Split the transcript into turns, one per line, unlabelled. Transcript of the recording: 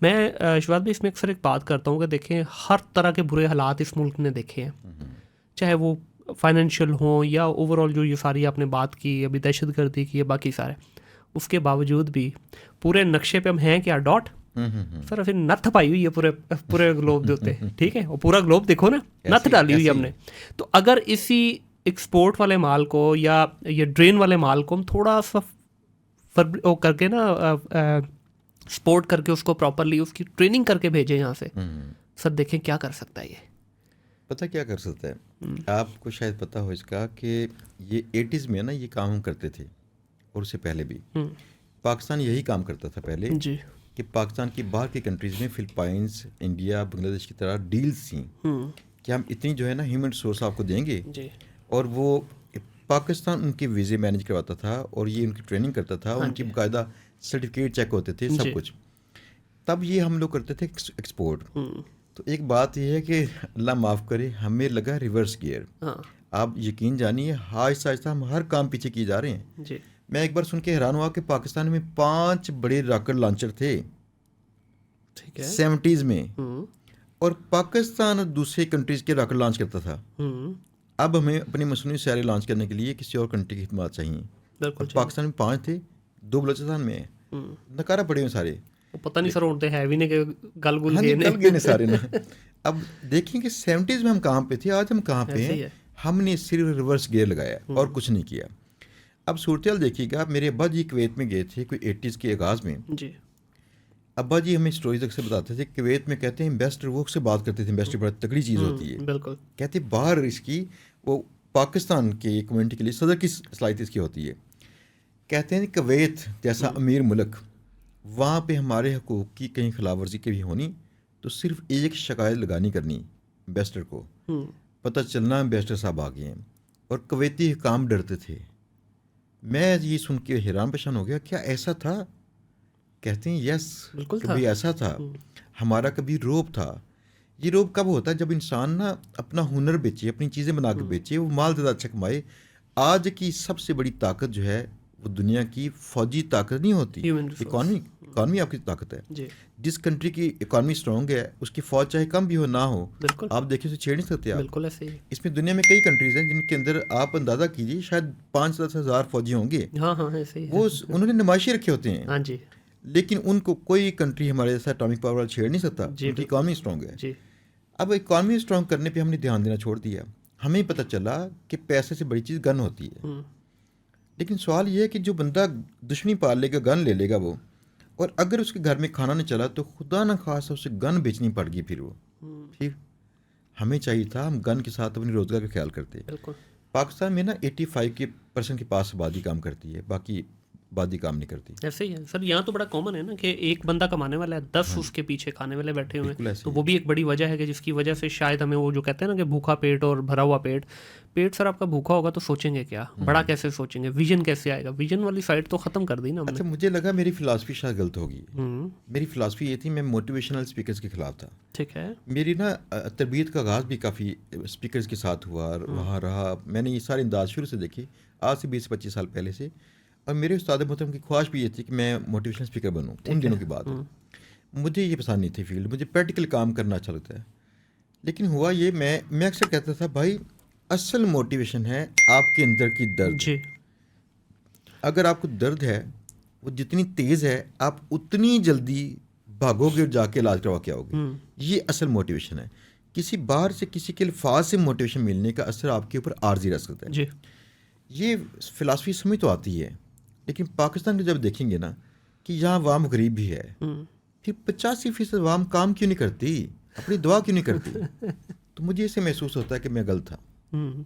میں شواد بھائی اس میں اکثر ایک بات کرتا ہوں کہ دیکھیں ہر طرح کے برے حالات اس ملک نے دیکھے ہیں, چاہے وہ فائنینشیل ہوں یا اوور آل جو یہ ساری آپ نے بات کی, ابھی دہشت گردی کی, باقی سارے, اس کے باوجود بھی پورے نقشے پہ ہم ہیں کیا, ڈاٹ سر پھر نتھ پائی ہوئی ہے پورے گلوب دے ہوتے, ٹھیک ہے, اور پورا گلوب دیکھو نا, نتھ ڈالی ہوئی ہم نے. تو اگر اسی ایکسپورٹ والے مال کو یا یہ ڈرین والے مال کو ہم تھوڑا سا کر کے نا سپورٹ کر کے اس کو پراپرلی اس کی ٹریننگ کر کے بھیجیں یہاں سے, سر دیکھیں کیا کر سکتا ہے یہ.
پتہ کیا کر سکتا ہے آپ کو شاید پتہ ہو اس کا کہ یہ 80s میں نا یہ کام ہم کرتے تھے, اور اس سے پہلے بھی پاکستان یہی کام کرتا تھا پہلے
جی,
کہ پاکستان کی باہر کی کنٹریز میں فلپائنس, انڈیا, بنگلہ دیش کی طرح ڈیلز تھیں کہ ہم اتنی جو ہے نا ہیومن ریسورس آپ کو دیں گے, اور وہ پاکستان ان کے ویزے مینیج کرواتا تھا اور یہ ان کی ٹریننگ کرتا تھا, ان کی باقاعدہ سرٹیفکیٹ چیک ہوتے تھے, سب کچھ. تب یہ ہم لوگ کرتے تھے ایکسپورٹ. تو ایک بات یہ ہے کہ اللہ معاف کرے ہمیں لگا ریورس گیئر. آپ یقین جانیے آہستہ آہستہ ہم ہر کام پیچھے کیے جا رہے ہیں. میں ایک بار سن کے حیران ہوا کہ پاکستان میں 5 بڑے راکٹ لانچر تھے 70s میں, اور پاکستان دوسرے کنٹریز کے راکٹ لانچ کرتا تھا. اب ہمیں اپنی مصنوعی سیارے لانچ کرنے کے لیے کسی اور کنٹری کی خدمات چاہیے. پاکستان میں 5 تھے, 2 بلوچستان میں ہیں, نکارا پڑے ہوئے سارے,
پتہ نہیں سر ہوتے ہے بھی نہیں کہ گل
گئے سارے نا. اب دیکھیں کہ 70s میں ہم کہاں پہ تھے, آج ہم کہاں پہ ہیں. ہم نے صرف ریورس گیئر لگایا اور کچھ نہیں کیا. اب صورتحال دیکھیے گا, میرے ابا جی کویت میں گئے تھے کوئی 80s کے آغاز میں. ابا جی ہمیں اسٹوریز اکثر بتاتے تھے کویت میں, کہتے ہیں امبیسڈر وہ سے بات کرتے تھے, امبیسڈر بڑا تگڑی چیز ہوتی ہے,
بالکل,
کہتے باہر اس کی وہ پاکستان کے کمیونٹی کے لیے صدر کی صلاحیت اس کی ہوتی ہے. کہتے ہیں کویت جیسا امیر ملک, وہاں پہ ہمارے حقوق کی کہیں خلاف ورزی کی بھی ہونی تو صرف ایک شکایت لگانی کرنی امبیسڈر کو, پتہ چلنا امبیسڈر صاحب آ گئے ہیں. اور کویتی حکام ڈرتے تھے. میں یہ سن کے حیران پریشان ہو گیا, کیا ایسا تھا؟ کہتے ہیں یس, کبھی ایسا تھا. ہمارا کبھی روب تھا. یہ روب کب ہوتا ہے؟ جب انسان نا اپنا ہنر بیچے, اپنی چیزیں بنا کے بیچے, وہ مال زیادہ اچھا کمائے. آج کی سب سے بڑی طاقت جو ہے وہ دنیا کی فوجی طاقت نہیں ہوتی, اکانومی آپ کی طاقت ہے. جس کنٹری کی اکانومی اسٹرانگ ہے اس کی فوج چاہے کم بھی ہو نہ ہو, آپ دیکھیں اسے چھیڑ نہیں سکتے آپ. اس میں دنیا میں کئی کنٹریز ہیں جن کے اندر آپ اندازہ کیجیے شاید 5-10 ہزار فوجی ہوں گے, وہ انہوں نے نمائشی رکھے ہوتے ہیں, لیکن ان کو کوئی کنٹری ہمارے جیسا اٹامک پاور چھیڑ نہیں سکتا, ان کی اکانومی اسٹرانگ ہے. اب اکانومی اسٹرانگ کرنے پہ ہم نے دھیان دینا چھوڑ دیا. ہمیں پتہ چلا کہ پیسے سے بڑی چیز گن ہوتی ہے. لیکن سوال یہ ہے کہ جو بندہ دشمنی پال لے گا, گن لے لے گا وہ, اور اگر اس کے گھر میں کھانا نہیں چلا تو خدا نہ خواستہ اسے گن بیچنی پڑ گئی. پھر وہ پھر ہمیں چاہیے تھا ہم گن کے ساتھ اپنی روزگار کا خیال کرتے. پاکستان میں نا 85% کے پاس آبادی کام کرتی ہے, باقی آبادی کام نہیں کرتی.
ایسے ہی ہے سر, یہاں تو بڑا کامن ہے نا کہ ایک بندہ کمانے والا ہے, 10 اس کے پیچھے کھانے والے بیٹھے ہوئے ہیں. تو وہ بھی ایک بڑی وجہ ہے کہ جس کی وجہ سے شاید ہمیں وہ جو کہتے ہیں نا کہ بھوکا پیٹ اور بھرا ہوا پیٹ سر آپ کا بھوکا ہوگا تو سوچیں گے کیا, بڑا کیسے سوچیں گے, ویژن کیسے آئے گا. ویژن والی سائڈ تو ختم کر دی نا ہم نے.
اچھا مجھے لگا میری فلاسفی شاید غلط ہوگی. میری فلاسفی یہ تھی, میں موٹیویشنل اسپیکرز کے خلاف تھا.
ٹھیک ہے,
میری نا تربیت کا آغاز بھی کافی اسپیکرز کے ساتھ ہوا, وہاں رہا. میں نے یہ سارے انداز شروع سے دیکھی آج سے 20-25 سال پہلے سے. اور میرے استاد محترم کی خواہش بھی یہ تھی کہ میں موٹیویشنل اسپیکر بنوں. ان دنوں کی بات ہے. مجھے یہ پسند نہیں تھی فیلڈ, مجھے پریکٹیکل کام کرنا اچھا لگتا ہے. لیکن ہوا یہ, میں اکثر کہتا تھا بھائی اصل موٹیویشن ہے آپ کے اندر کی درد. اگر آپ کو درد ہے وہ جتنی تیز ہے آپ اتنی جلدی بھاگو گے اور جا کے علاج کروا کے آؤ گے. یہ اصل موٹیویشن ہے. کسی باہر سے کسی کے الفاظ سے موٹیویشن ملنے کا اثر آپ کے اوپر عارضی رہ سکتا ہے. یہ فلاسفی سمجھ تو آتی ہے, لیکن پاکستان میں جب دیکھیں گے نا کہ یہاں عوام غریب بھی ہے, پھر 85% عوام کام کیوں نہیں کرتی, اپنی دعا کیوں نہیں کرتی. تو مجھے اسے محسوس ہوتا ہے کہ میں غلط تھا.